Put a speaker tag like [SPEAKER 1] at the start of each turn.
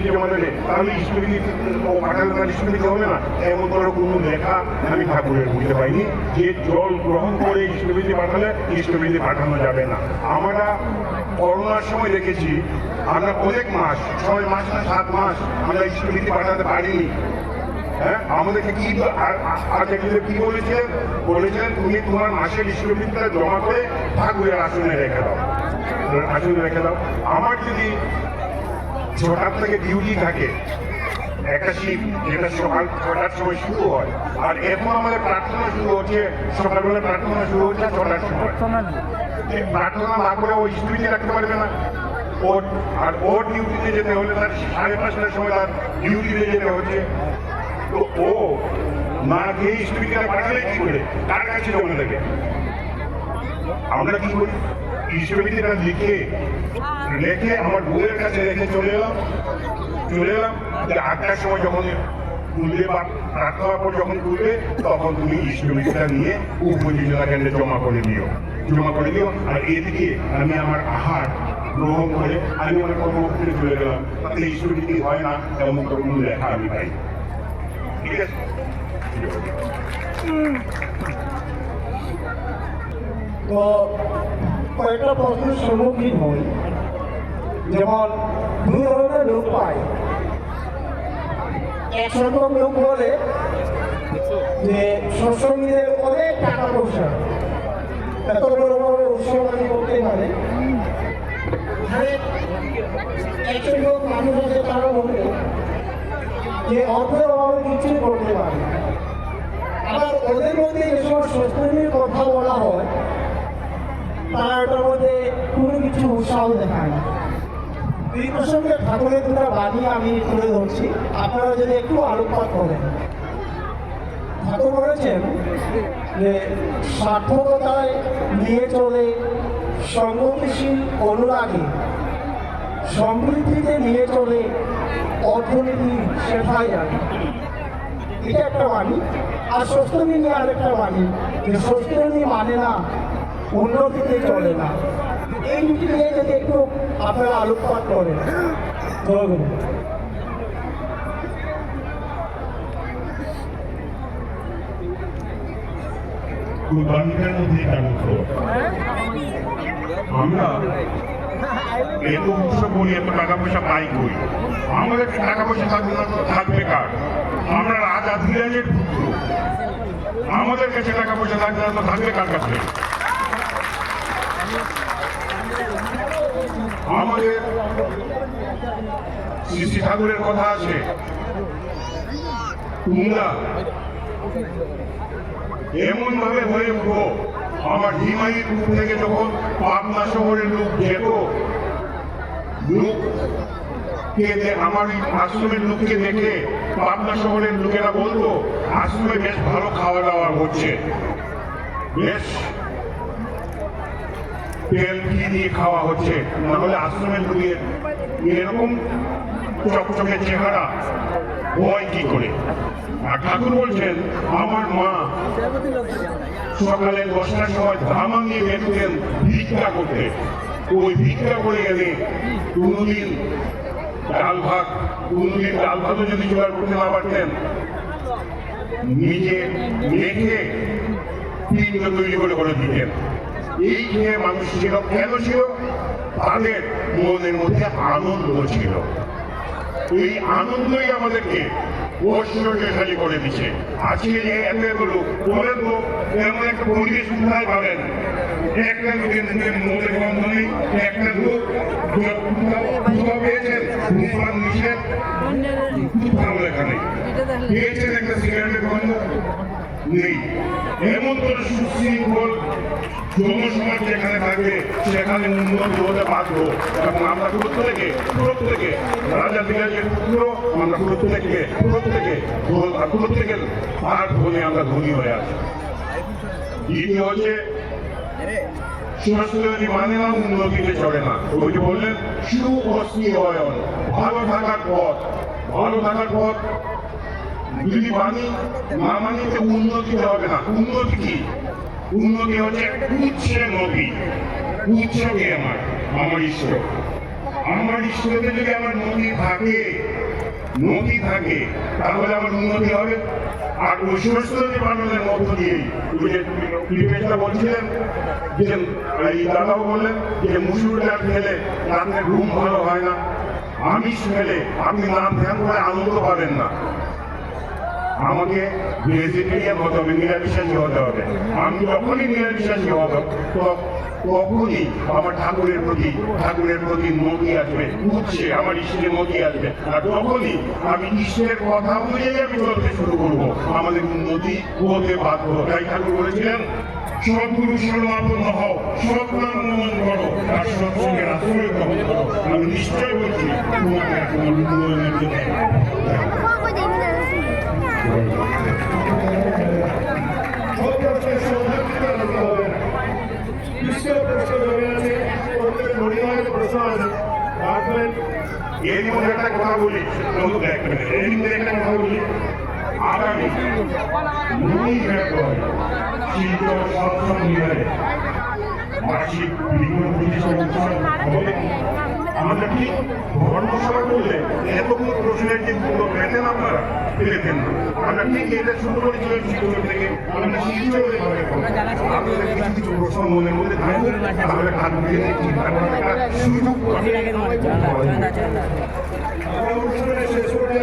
[SPEAKER 1] ইষ্টবিধি জমা দেবে, তাহলে ইষ্টবিধি পাঠালে তার ইষ্টবিধি হবে না। এমন করে কোনো লেখা আমি ঠাকুরের বুঝতে পাইনি যে জল গ্রহণ করে ইষ্টবিধি পাঠালে ইষ্টবিধি পাঠানো যাবে না। আমরা করোনার সময় দেখেছি, আমরা অনেক মাস, 6 মাস না 7 মাস আমরা ইষ্টবিধি পাঠাতে পারিনি। হ্যাঁ, আমাদেরকে কি কি বলেছিলেন তুমি তোমার মাসের ইষ্টবিধিটা জমা করে ঠাকুরের আসনে রেখে দাও, আসনে রেখে দাও। আমার যদি 6টার থেকে ডিউটি থাকে, একটা শিফট যেটা সকাল 6টার সময় শুরু হয়, আর এখন আমাদের প্রার্থনা শুরু হচ্ছে সকালবেলা, প্রার্থনা শুরু হচ্ছে 6টার সময়। প্রার্থনা না করে ও ইষ্টবিধি রাখতে পারবে না। ওর ডিউটিতে যেতে হলে তার 5:30টার সময় তার ডিউটিতে যেতে হচ্ছে। তো ও না গিয়ে ইষ্টবিধিটা পাঠালে কি করে, কার কাছে জমা দেবে? আমরা কি করি, ইষ্টবিধিটা লেখে আমার বউয়ের কাছে রেখে চলে এলাম। 8টার সময় যখন তুলবে বা প্রার্থনা পর যখন তুলবে, তখন তুমি ইষ্টবিধিটা নিয়ে উপযোজনা কেন্দ্রে জমা করে দিও। আর এদিকে আমি আমার আহার গ্রহণ করে আমি আমার কর্মক্ষেত্রে চলে গেলাম। তাতে ইষ্টবিধি হয় না এমন কোনো লেখা আমি পাই। ঠিক আছে,
[SPEAKER 2] তো কয়েকটা প্রশ্নের সম্মুখীন হই। যেমন 2 ধরনের লোক পাই। এক সংখ্যক লোক বলে যে সৎসঙ্গীদের অনেক টাকা পয়সা, এত বড় বড় উৎসবাদী করতে পারে। এক সংখ্যক মানুষ আছে তারা বলে যে অর্থের অভাবে কিছুই করতে পারে। আবার ওদের মধ্যে যেসব সৎসঙ্গীর কথা বলা হয়, তারা ওটার মধ্যে কোনো কিছু উৎসাহ দেখায় না। এই প্রসঙ্গে ঠাকুরের 2টা বাণী আমি তুলে ধরছি, আপনারা যদি একটু আলোকপাত করেন। ঠাকুর বলেছেন যে সার্থকতায় নিয়ে চলে সংগতিশীল অনুরাগে, সমৃদ্ধিতে নিয়ে চলে অর্থনীতি শেখায় জানে। এটা একটা বাণী। আর সস্তনী নিয়ে আরেকটা বাণী, যে সস্তনী মানে না, উন্নতিতে চলে না। এই দুটি নিয়ে যদি একটু আপনারা আলোকপাত করেন। জয়গুরু।
[SPEAKER 1] কুরবানির মধ্যে আমরা এত উৎসব করি, এত টাকা পয়সা পাই কই? আমাদের টাকা পয়সা থাকবে কার? আমরা রাজা ধীরাজের পুত্র, আমাদের কাছে টাকা পয়সা থাকবে না তো থাকবে কার কাছে? আমাদের শ্রী ঠাকুরের কথা আছে, তোমরা এমন ভাবে হয়ে উঠো। আমার হিমায়িত রূপ থেকে যখন পাবনা শহরের লোক যেত, আমার আশ্রমের লোককে দেখে পাবনা শহরের লোকেরা বলতো আশ্রমে বেশ ভালো খাওয়া দাওয়া হচ্ছে, বেশ তেল ঘি দিয়ে খাওয়া হচ্ছে, নাহলে আশ্রমের লোকের এরকম চকচকে চেহারা হয় কি করে? আর ঠাকুর বলছেন আমার মা সকালে 10টার সময় ধামা নিয়ে বেরোতেন ভিক্ষা করতে। ওই ভিক্ষা করে গেলে কোনোদিন ডাল ভাতও যদি জোগাড় করতে না পারতেন, নিজে মেখে পিণ্ড তৈরি করে দিতেন। এই খেয়ে মানুষ ছিল, কেন ছিল? তাদের মনের মধ্যে আনন্দ ছিল। এই আনন্দই আমাদেরকে ঐশ্বর্যশালী করে দিচ্ছে। আজকে যে এতগুলো বলেন তো, এমন একটা পরিবেশ কোথায় পাবেন? একটা লোকের মুখে মৌলের গন্ধ নেই, একটা লোক পেয়েছেন ধূমপান নিষেধ, ভালো লেখা নেই, পেয়েছেন একটা সিগারেটের গন্ধ নেই। এমন তো সুশৃঙ্খল জনসমাজ যেখানে থাকবে সেখানে উন্নত হতে বাধ্য। এবং আমরা প্রত্যেকে রাজা ধীরাজের পুত্র, আমরা প্রত্যেকের আর ধনী, আমরা ধনী হয়ে আছি। দ্বিতীয় হচ্ছে সুস্থ মানে না, উন্নতিতে চলে না। ওই যে বললেন সুঅস্থিয়ন, ভালো থাকার পথ যদি মানি না মানি তো উন্নতিতে হবে না। উন্নতি কি? উন্নতি হচ্ছে উৎসে নদী, উৎসকে আমার ঈশ্বর। আমার ঈশ্বরকে যদি আমার নদী থাকে নদী থাকে তাহলে আমার উন্নতি হবে। আর ওই সমস্ত ডিপার্টমেন্টের মধ্য দিয়েই ওই যে ক্লিপেজটা বলছিলেন যে এই দাদাও বললেন যে মুসুর ডাল খেলে রাত্রে ঘুম ভালো হয় না, আমিষ খেলে আপনি নাম ধ্যান করে আনন্দ পাবেন না। আমাকে ভেজিটেরিয়ান হতে হবে, নিরামিষাশী হতে হবে। আমি যখনই নিরামিষাশী হব তখনই আমার ঠাকুরের প্রতি মতি আসবে, উঠছে আমার ইষ্টের মতি আসবে। আর তখনই আমি ইষ্টের কথা অনুযায়ী আমি চলতে শুরু করবো, আমাদের উন্নতি হতে বাধ্য। তাই ঠাকুর বলেছিলেন সদ্গুরু শরণাপন্ন হও, সৎনাম মনন করো, আর সৎসঙ্গের আশ্রয় গ্রহণ করো। আমি নিশ্চয় বলছি তোমাকে তোমার উন্নয়নের জন্য এর মধ্যে একটা কথা বলি, এর মধ্যে একটা কথা বলি, আগামী শিল্প সৎসঙ্গ বিহারে বার্ষিক আমরা ঠিক ধর্মসভা করলে এতগুলো প্রশ্নের যে উত্তর পেতেন আপনারা পেতেন না। আমরা ঠিক এটা শুরু করেছিলাম শিক্ষক থেকে, আমরা শিক্ষক আপনাদের কিছু কিছু প্রশ্ন মনের মধ্যে থাকে, তাহলে ঠাকুরকে চিন্তা করার একটা সুযোগ শেষ করে